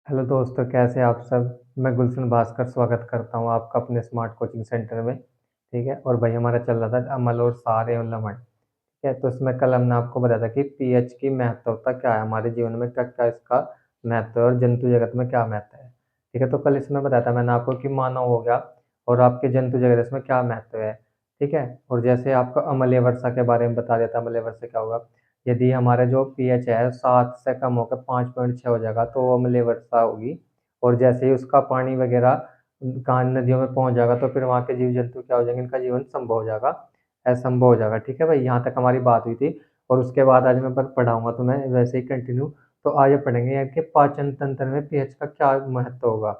Hello दोस्तों, कैसे हैं आप सब? मैं गुलशन भास्कर स्वागत करता हूँ आपका अपने स्मार्ट कोचिंग सेंटर में। ठीक है। और भाई हमारा चल रहा था अमल और सारे उल्लंघन। ठीक है। तो इसमें कल हमने आपको बताया था कि पीएच की महत्वता क्या है हमारे जीवन में, क्या क्या इसका महत्व है और जंतु जगत में क्या महत्व है। ठीक है। तो कल इसमें बताया था मैंने आपको कि मानव हो गया और आपके जंतु जगत इसमें क्या महत्व है। ठीक है। और जैसे आपको अम्लीय वर्षा के बारे में बता दिया था, अम्लीय वर्षा क्या होगा। यदि हमारा जो पीएच है 7 से कम होकर 5.6 हो जाएगा तो वो अम्लीय वर्षा होगी। और जैसे ही उसका पानी वगैरह कहाँ नदियों में पहुंच जाएगा तो फिर वहाँ के जीव जंतु क्या हो जाएंगे, इनका जीवन संभव हो जाएगा, असंभव हो जाएगा। ठीक है भाई, यहाँ तक हमारी बात हुई थी। और उसके बाद आज मैं पढ़ाऊंगा तो मैं वैसे ही कंटिन्यू। तो आज पढ़ेंगे यार कि पाचन तंत्र में पीएच का क्या महत्व होगा।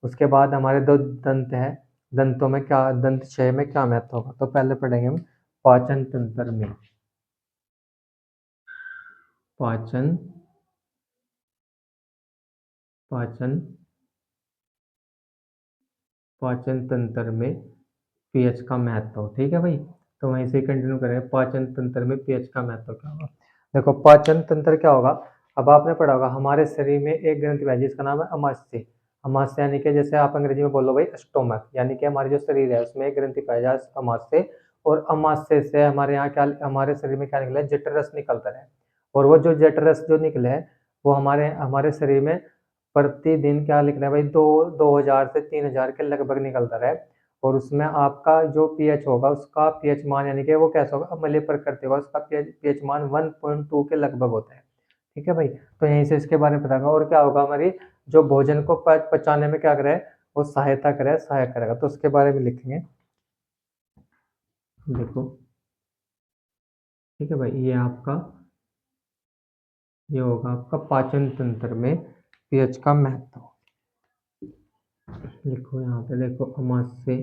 उसके बाद हमारे दो दंत है, दंतों में क्या, दंत क्षय में क्या महत्व होगा। तो पहले पढ़ेंगे हम पाचन तंत्र में। पाचन पाचन पाचन तंत्र में पीएच का महत्व। ठीक है भाई। तो वहीं से कंटिन्यू करेंगे, पाचन तंत्र में पीएच का महत्व क्या होगा। देखो पाचन तंत्र क्या होगा। अब आपने पढ़ा होगा हमारे शरीर में एक ग्रंथि है जिसका नाम है अमाशय। अमाशय यानी कि जैसे आप अंग्रेजी में बोलो भाई स्टोमक, यानी कि हमारे जो शरीर है उसमें एक ग्रंथि पाया जाए अमाशय। और अमाशय से हमारे यहाँ क्या, हमारे शरीर में क्या निकला है, जठरस निकलता है। और वो जो जठरस जो निकले है वो हमारे हमारे शरीर में प्रतिदिन क्या लिख रहा है भाई, 2000 से 3000 के लगभग निकलता रहा है। और उसमें आपका जो पीएच होगा उसका पीएच मान यानी कि वो कैसा होगा, अम्लीय प्रकृति होगा, उसका पीएच मान 1.2 के लगभग होता है। ठीक है भाई। तो यहीं से इसके बारे में पता होगा। और क्या होगा, हमारी जो भोजन को पचाने में क्या करे, वो सहायता करे, सहायक करेगा। तो उसके बारे में लिखेंगे। देखो, ठीक है भाई, ये होगा आपका पाचन तंत्र में पीएच का महत्व। लिखो यहाँ पे, देखो अमाशय,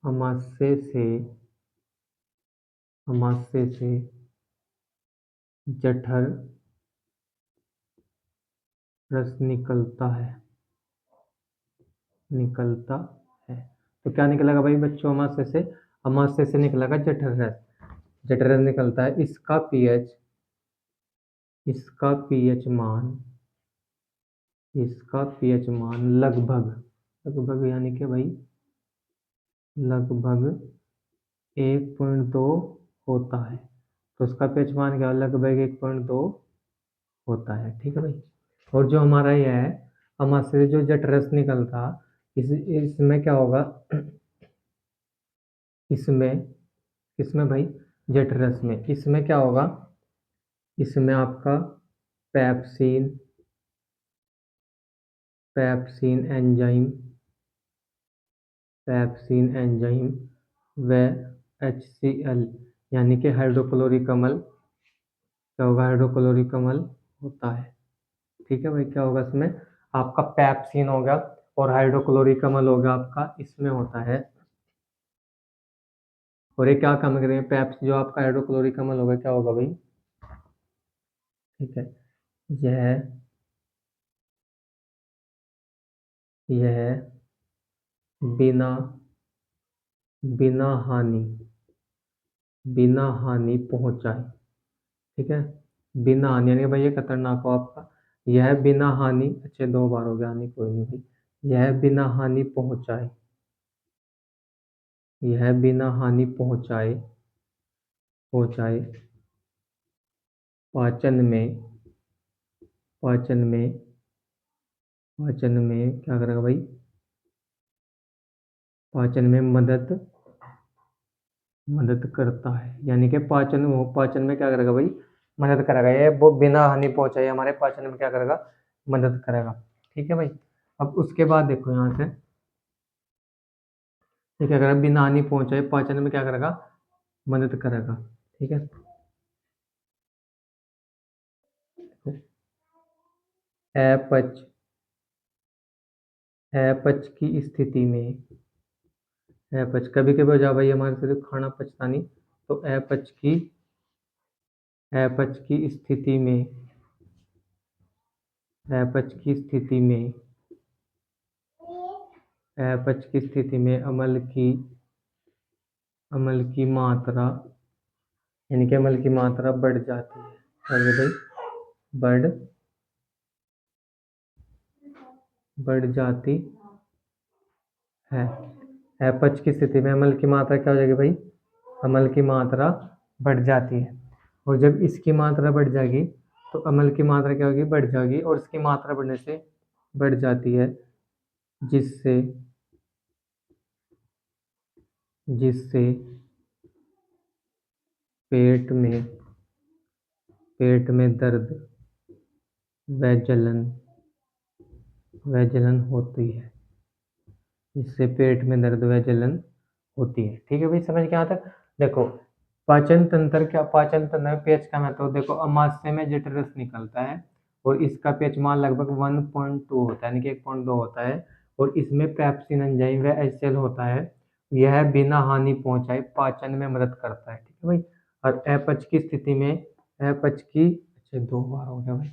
अमाशय से अमाशय से जठर रस निकलता है। तो क्या निकलेगा भाई बच्चों, अमाशय से निकलेगा जठर रस। जठर रस निकलता है। इसका पीएच मान लगभग, लगभग यानी कि भाई लगभग 1.2 होता है। तो उसका पीएच मान क्या, लगभग 1.2 होता है। ठीक है भाई। और जो हमारा यह है अमाशय से जो जठरस निकलता, इसमें क्या होगा, इसमें इसमें भाई जठरस में इसमें क्या होगा, इसमें आपका pepsin pepsin enzyme pepsin enzyme व HCl यानी कि हाइड्रोक्लोरिक अम्ल, क्या होगा, हाइड्रोक्लोरिक अम्ल होता है। ठीक है भाई। क्या होगा इसमें, आपका पैप्सिन होगा और हाइड्रोक्लोरिक अम्ल होगा आपका इसमें होता है। और ये क्या काम करेंगे, पैप्स जो आपका हाइड्रोक्लोरिक अम्ल होगा क्या होगा भाई, ठीक है, यह यह बिना बिना हानि बिना हानि पहुंचाए। ठीक है। बिना हानि यानी कि भाई ये खतरनाक हो आपका। यह बिना हानि, अच्छे 2 बार हो गया हानि, कोई नहीं भाई। यह बिना हानि पहुंचाए यह बिना हानि पहुंचाए पाचन में पाचन में पाचन में क्या करेगा भाई, पाचन में मदद करता है। यानी कि पाचन में क्या करेगा भाई, मदद करेगा। ये वो बिना हानि पहुंचाए हमारे पाचन में क्या करेगा, मदद करेगा। ठीक है भाई। अब उसके बाद देखो यहाँ से, ये क्या करेगा, बिना हानि पहुंचाए पाचन में क्या करेगा, मदद करेगा। ठीक है। अपच अपच की स्थिति में, अपच कभी कभी हो जा भाई, हमारे से खाना पचता नहीं। तो अपच की स्थिति में अपच की स्थिति में अपच की स्थिति में अम्ल की मात्रा, यानी कि अम्ल की मात्रा बढ़ जाती है। आगे भाई, बढ़ बढ़ जाती है। अपच की स्थिति में अम्ल की मात्रा क्या हो जाएगी भाई? अम्ल की मात्रा बढ़ जाती है। और जब इसकी मात्रा बढ़ जाएगी तो अम्ल की मात्रा क्या होगी? बढ़ जाएगी, और इसकी मात्रा बढ़ने से बढ़ जाती है, जिससे जिससे पेट में दर्द व जलन होती है। इससे पेट में दर्द व जलन होती है। ठीक है भाई, समझ के यहाँ तक? देखो, पाचन तंत्र में पीएच का महत्व देखो। अमाशय में जठर रस निकलता है और इसका पीएच मान लगभग 1.2 होता है, यानी कि 1.2 होता है। और इसमें पेप्सिन एंजाइम व एचसीएल होता है। यह बिना हानि पहुंचाए पाचन में मदद करता है। ठीक है भाई। और अपच की स्थिति में अपच की अच्छा 2 बार हो गया भाई,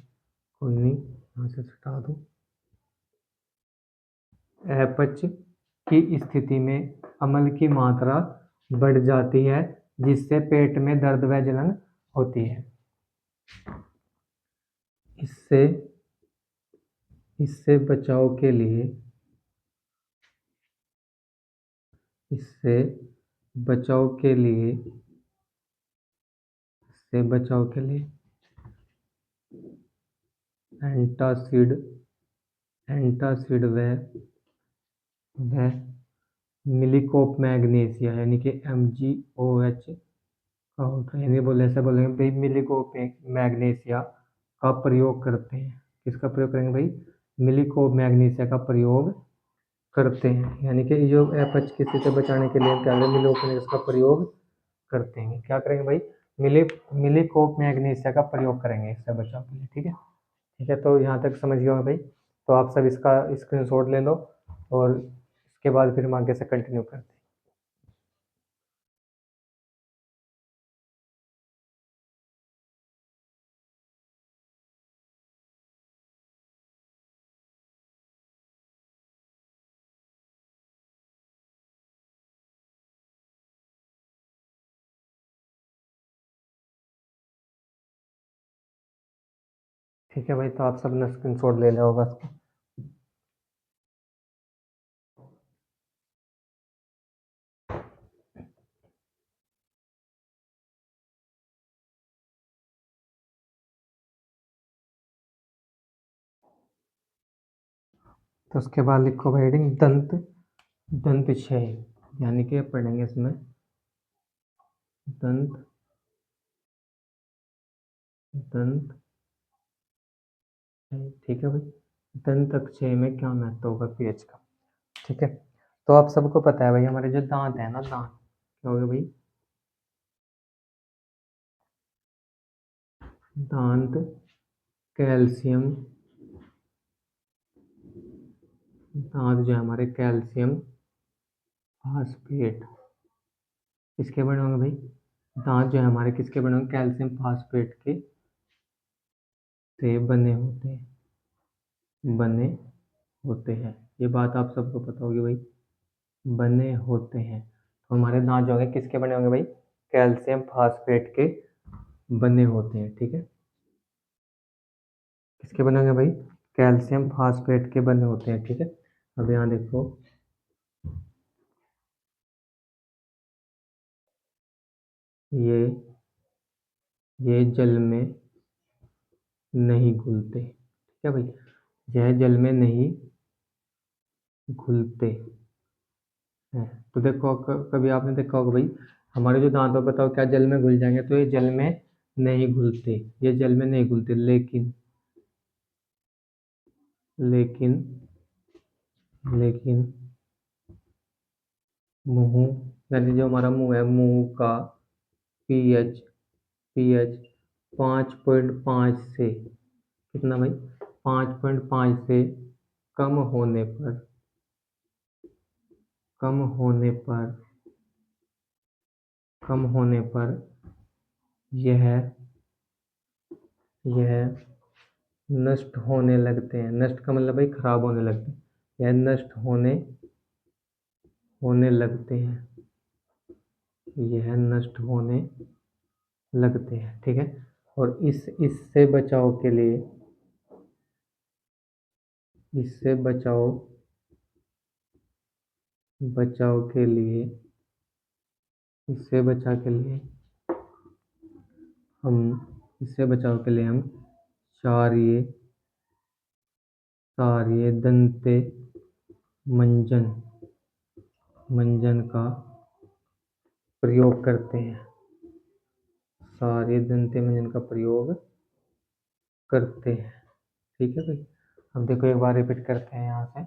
कोई नहीं, यहाँ से हटा दो। अपच की स्थिति में अम्ल की मात्रा बढ़ जाती है, जिससे पेट में दर्द व जलन होती है। इससे इससे बचाव के लिए इससे बचाव के लिए इससे बचाव के लिए एंटासिड व मिलिकोप मैग्नीशिया, यानी कि MgOH का होता है, यानी बोले ऐसा बोलेंगे भाई, मिलिकोप मैग्नीशिया का प्रयोग करते हैं। किसका प्रयोग करेंगे भाई? मिलिकोप मैग्नीशिया का प्रयोग करते हैं। यानी कि जो अपच की स्थिति से बचाने के लिए हम क्या करेंगे? मिलिकोप मैग्नीशिया का प्रयोग करते हैं। क्या करेंगे भाई? मिलिकोप मैग्नीशिया का प्रयोग करेंगे इससे बचाव के लिए। ठीक है, ठीक है। तो यहाँ तक समझ गए होंगे भाई। तो आप सब इसका स्क्रीनशॉट ले लो और इसके बाद फिर हम आगे से कंटिन्यू करते हैं। ठीक है भाई, तो आप सब ने स्क्रीनशॉट ले लिया होगा इसका। तो उसके बाद लिखो भाई हेडिंग दंत क्षय, यानी कि पढ़ेंगे इसमें दंत दंत क्षय। ठीक है भाई, दंत क्षय में क्या महत्व होगा पीएच का? ठीक है, तो आप सबको पता है भाई, हमारे जो दांत है ना, दांत क्या हो गया भाई? दांत कैल्शियम दांत जो है हमारे कैल्शियम फास्फेट किसके बने होंगे भाई? दांत जो है हमारे किसके बने होंगे? कैल्शियम फास्फेट के से बने होते हैं। ये बात आप सबको पता होगी भाई, बने होते हैं। तो हमारे दांत जो है किसके बने होंगे भाई? कैल्शियम फास्फेट के बने होते हैं। ठीक है, किसके बने होंगे भाई? कैल्शियम फास्फेट के बने होते हैं। ठीक है, अब यहाँ देखो, ये जल में नहीं घुलते। ठीक है भाई, यह जल में नहीं घुलते हैं। तो देखो, कभी आपने देखा होगा भाई, हमारे जो दांत है बताओ क्या जल में घुल जाएंगे? तो ये जल में नहीं घुलते, ये जल में नहीं घुलते। लेकिन लेकिन मुंह, यानी जो हमारा मुंह है, मुंह का पीएच पीएच 5.5 से कितना भाई? 5.5 से कम होने पर कम होने पर कम होने पर यह यह नष्ट होने लगते हैं। नष्ट का मतलब भाई खराब होने लगते हैं। यह नष्ट होने लगते हैं। यह नष्ट होने लगते हैं। ठीक है, और इससे बचाव के लिए इससे बचाव बचाव के लिए इससे बचाव के लिए हम इससे बचाव के लिए हम क्षारीय क्षारीय दंते मंजन मंजन का प्रयोग करते हैं। क्षारीय दंते मंजन का प्रयोग करते हैं। ठीक है भाई। अब देखो एक बार रिपीट करते हैं यहाँ से।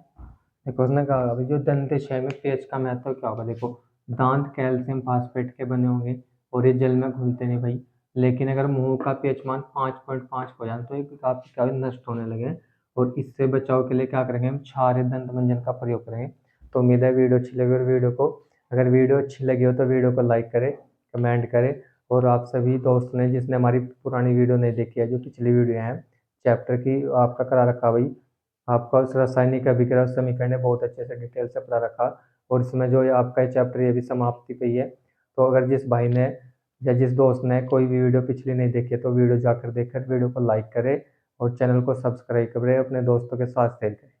देखो उसने कहा अभी जो दंत क्षय में पीएच का महत्व क्या होगा। देखो दांत कैल्शियम फास्फेट के बने होंगे और ये जल में घुलते नहीं भाई। लेकिन अगर मुंह का पीएच मान 5.5 हो जाए तो ये काफी क्या नष्ट होने लगे। और इससे बचाव के लिए क्या करेंगे हम क्षारीय दंत मंजन का प्रयोग करेंगे। तो उम्मीद है वीडियो अच्छी लगी। और वीडियो को अगर वीडियो अच्छी लगी हो तो वीडियो को लाइक करें, कमेंट करें। और आप सभी दोस्त ने जिसने हमारी पुरानी वीडियो नहीं देखी है, जो पिछली वीडियो है चैप्टर की आपका करा रखा भाई, आपका उस रासायनिक अभिक्रिया समीकरण ने बहुत अच्छे से डिटेल से पढ़ा रखा। और इसमें जो ये आपका ये चैप्टर ये भी समाप्ति पे ही है। तो अगर जिस भाई ने या जिस दोस्त ने कोई भी वीडियो पिछली नहीं देखी है तो वीडियो जाकर देखकर वीडियो को लाइक करें और चैनल को सब्सक्राइब करें, अपने दोस्तों के साथ शेयर करें।